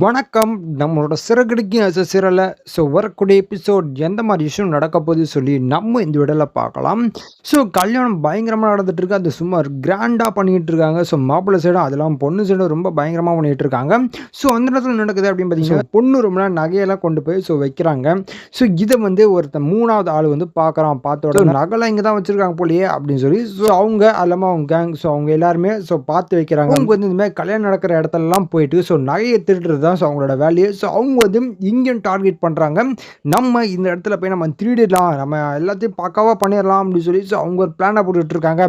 வணக்கம். நம்மளோட சிறகடிக்கும் சீரியல்ல வரக்கூடிய எபிசோட் எந்த மாரி விஷயம் நடக்க போகுது சொல்லி நம்ம இந்த வீடியோல பார்க்கலாம். கல்யாணம் பயங்கரமா நடந்துட்டு இருக்கு. அது சும்மா கிராண்டா பண்ணிட்டு இருக்காங்க. மாப்பிள்ளை சைடும் அதெல்லாம் பொண்ணு சைடும் ரொம்ப பயங்கரமா பண்ணிட்டு இருக்காங்க. அந்த நேரத்துல நடக்குது அப்படின்னு பார்த்தீங்கன்னா, பொண்ணு ரூம்ல நகையெல்லாம் கொண்டு போய் வைக்கிறாங்க. இத வந்து ஒருத்தன் 3வது ஆள் வந்து பார்க்குறான். பார்த்த உடனே நகைலாம் இங்க தான் வச்சிருக்காங்க போலயே அப்படின்னு சொல்லி அவங்க அல்லாம அவங்க கேங் அவங்க எல்லாருமே பார்த்து வைக்கிறாங்க. அவங்க வந்து இந்த மாரி கல்யாணம் நடக்கிற இடத்துலலாம் போயிட்டு நகைய திருடுறது தான் அவங்களோட வேலையே. அவங்க வந்து இங்கேயும் டார்கெட் பண்றாங்க. நம்ம இந்த இடத்துல போய் நம்ம திருடிடலாம். நம்ம எல்லாத்தையும் பக்காவா பண்ணிடலாம் அப்படின்னு சொல்லி அவங்க ஒரு பிளான போட்டுட்டு இருக்காங்க.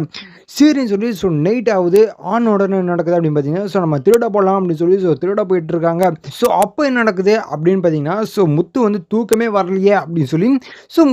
சரின்னு சொல்லி நைட் ஆகுது. ஆன் உடனே நடக்குது அப்படின்னு பார்த்தீங்கன்னா, நம்ம திருட போலாம் அப்படின்னு சொல்லி திருட போயிட்டு இருக்காங்க. அப்போ என்ன நடக்குது அப்படின்னு பார்த்தீங்கன்னா, முத்து வந்து தூக்கமே வரலையே அப்படின்னு சொல்லி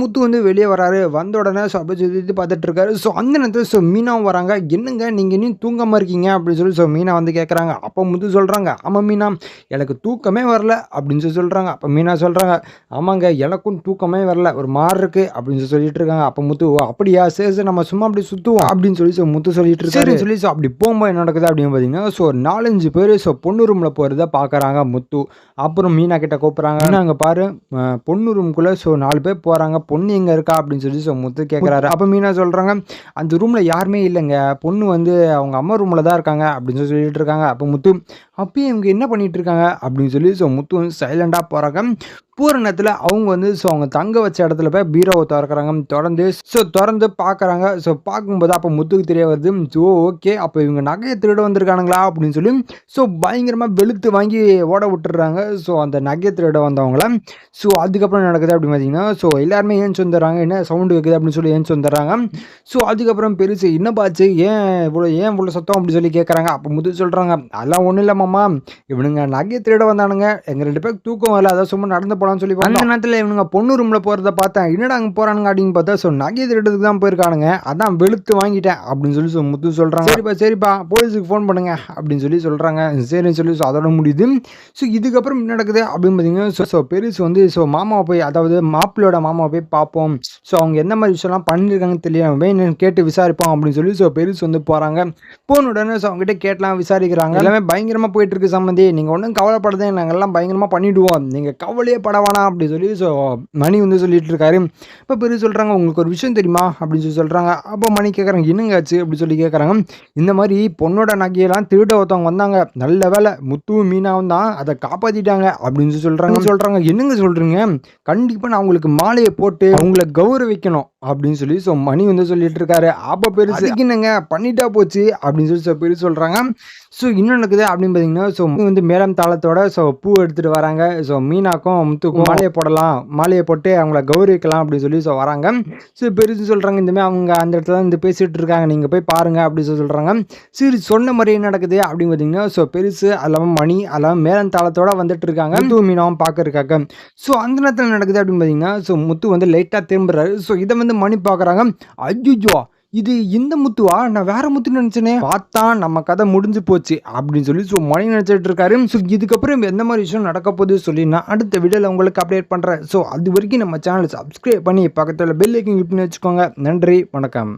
முத்து வந்து வெளியே வராரு. வந்த உடனே அப்படியே சுத்தி பார்த்துட்டு இருக்காரு. அந்த நேரத்துல மீனாவும் வராங்க. என்னங்க நீங்க இன்னும் தூங்காம இருக்கீங்க அப்படின்னு சொல்லி மீனா வந்து கேட்கறாங்க. அப்போ முத்து சொல்றாங்க, ஆமா மீனா எனக்கு தூக்கமே வரல அப்படின்னு சொல்றாங்க. அப்ப மீனா சொல்றாங்க, ஆமாங்க எனக்கும் தூக்கமே வரல. ஒரு மாரி இருக்கு அப்படின்னு சொல்லிட்டு இருக்காங்க. அப்ப முத்து, ஓ அப்படியா சரி சரி நம்ம சும்மா அப்படி சுத்துவோம் அப்படின்னு சொல்லி முத்து சொல்லிட்டு இருக்காரு. சொல்லி அப்படி போகும்போது என்ன நடக்குது அப்படின்னு பார்த்தீங்கன்னா, ஒரு 4-5 பேர் பொண்ணு ரூம்ல போறத பார்க்கறாங்க முத்து. அப்புறம் மீனா கிட்ட கூப்பிடுறாங்க. அங்க பாரு பொண்ணு ரூம்குள்ள 4 பேர் போறாங்க. பொண்ணு எங்க இருக்கா அப்படின்னு சொல்லி முத்து கேட்கறாரு. அப்ப மீனா சொல்றாங்க, அந்த ரூம்ல யாருமே இல்லைங்க. பொண்ணு வந்து அவங்க அம்மா ரூம்ல தான் இருக்காங்க அப்படின்னு சொல்லிட்டு இருக்காங்க. அப்ப முத்து, அப்பயும் இவங்க என்ன பண்ணிட்டு இருக்காங்க அப்படின்னு சொல்லி முத்து வந்து சைலண்டா போறாங்க. போற நேரத்துல அவங்க வந்து அவங்க தங்க வச்ச இடத்துல போய் பீரோவை திறக்கிறாங்க. திறந்து பார்க்கறாங்க. பார்க்கும்போது அப்ப முத்துக்கு தெரிய வருது. ஓகே அப்ப இவங்க நகையை திருட வந்திருக்கானுங்களா அப்படின்னு சொல்லி பயங்கரமா வெளுத்து வாங்கி ஓட விட்டுறாங்க. அந்த நகையை திருட வந்தவங்கள. அதுக்கப்புறம் நடக்குது அப்படின்னு பார்த்தீங்கன்னா, எல்லாருமே ஏஞ்சி வந்துடுறாங்க. என்ன சவுண்டு கேட்குது அப்படின்னு சொல்லி ஏஞ்சி வந்துடுறாங்க. அதுக்கப்புறம் பெருசு என்னப்பாச்சு ஏன் இவ்வளோ சத்தம் அப்படின்னு சொல்லி கேட்குறாங்க. அப்போ முத்து சொல்றாங்க, அதெல்லாம் ஒன்றும் இல்லை மாமா, இவனுங்க நகையை திருட வந்தானுங்க. எங்க 2 பேருக்கு தூக்கம் வரல, அதான் சும்மா நடந்து போலான்னு சொல்லி அந்த நேரத்தில் இவனுங்க பொண்ணு ரூம்ல போறத பார்த்தேன். என்னடா அங்கே போறானுங்க அப்படின்னு பார்த்தா நகையை திருடுறதுக்கு தான் போயிருக்கானுங்க. அதான் வெளுத்து வாங்கிட்டேன் அப்படின்னு சொல்லி முத்து சொல்றாங்க. சரிப்பா போலீஸுக்கு ஃபோன் பண்ணுங்க அப்படின்னு சொல்லி சொல்றாங்க. சரின்னு சொல்லி அதோட முடியுது. இதுக்கப்புறம் என்ன நடக்குது அப்படின்னு பார்த்தீங்கன்னா, பெருசு வந்து மாமாவை போய், அதாவது மாப்பிள்ளையோட மாமாவை போய் பார்ப்போம். அவங்க எந்த மாதிரி விஷயம்லாம் பண்ணியிருக்காங்கன்னு தெரியல, கேட்டு விசாரிப்போம் அப்படின்னு சொல்லி பெருசு வந்து போறாங்க. போன உடனே அவங்ககிட்ட கேட்டலாம், விசாரிக்கிறாங்க. எல்லாமே பயங்கரமா போயிட்டு இருக்கு சம்பந்தி, நீங்க ஒன்றும் கவலைப்படாதே, நாங்க எல்லாம் பயங்கரமா பண்ணிடுவோம், நீங்க கவலையே பட வேணாம் அப்படின்னு சொல்லி மணி வந்து சொல்லிட்டு இருக்காரு. இப்போ பெருசு சொல்றாங்க, உங்களுக்கு ஒரு விஷயம் தெரியுமா அப்படின்னு சொல்லி சொல்றாங்க. அப்போ மணி கேட்கறாங்க, என்னங்க ஆச்சு அப்படின்னு சொல்லி கேட்கறாங்க. இந்த மாதிரி பொண்ணோட நகையெல்லாம் திருட ஒருத்தவங்க வந்தாங்க, நல்ல வேலை முத்துவும் மீனாவும் தான் அதை காப்பாத்திட்டாங்க அப்படின்னு சொல்றாங்க. என்னங்க சொல்றீங்க, கண்டிப்பா நான் உங்களுக்கு மாலையை போட்டு அவங்கள கௌரவிக்கணும் அப்படின்னு சொல்லி மணி வந்து சொல்லிட்டு இருக்காரு. அப்ப பெருசு, என்னங்க பண்ணிட்டா போச்சு அப்படின்னு சொல்லி பெருசு சொல்றாங்க. இன்னும் நடக்குது அப்படின்னு பார்த்தீங்கன்னா, வந்து மேளம் தாளத்தோட பூ எடுத்துட்டு வராங்க. மீனாக்கும் முத்துக்கும் மாலையை போடலாம், மாலையை போட்டு அவங்கள கௌரவிக்கலாம் அப்படின்னு சொல்லி வராங்க. பெருசு சொல்றாங்க, இந்த மாதிரி அவங்க அந்த இடத்துல வந்து பேசிட்டு இருக்காங்க, நீங்க போய் பாருங்க அப்படின்னு சொல்றாங்க. சரி சொன்ன மாதிரி நடக்குது அப்படின்னு பார்த்தீங்கன்னா, பெருசு அல்லாம மணி அல்லாம மேளம் தாளத்தோட வந்துட்டு இருக்காங்க. முத்து மீனாவும் பார்க்கறதுக்காக. அந்த நேரத்தில் நடக்குது அப்படின்னு பார்த்தீங்கன்னா, முத்து வந்து லைட்டா திரும்புறாரு. இதை வந்து மணி பார்க்கறாங்க. ஐயோ இது இந்த முத்துவா, நான் வேற முத்து நினைச்சேனே, பார்த்தா நம்ம கதை முடிஞ்சு போச்சு அப்படின்னு சொல்லி மணி நினைச்சிட்டு இருக்காரு. இதுக்கப்புறம் எந்த மாதிரி விஷயம் நடக்க போகுது சொல்லி நான் அடுத்த வீடியோல உங்களுக்கு அப்டேட் பண்றேன். அது வரைக்கும் நம்ம சேனலை சப்ஸ்கிரைப் பண்ணி பக்கத்துல பெல் ஐக்கன் கிளிக் பண்ணி வச்சுக்கோங்க. நன்றி, வணக்கம்.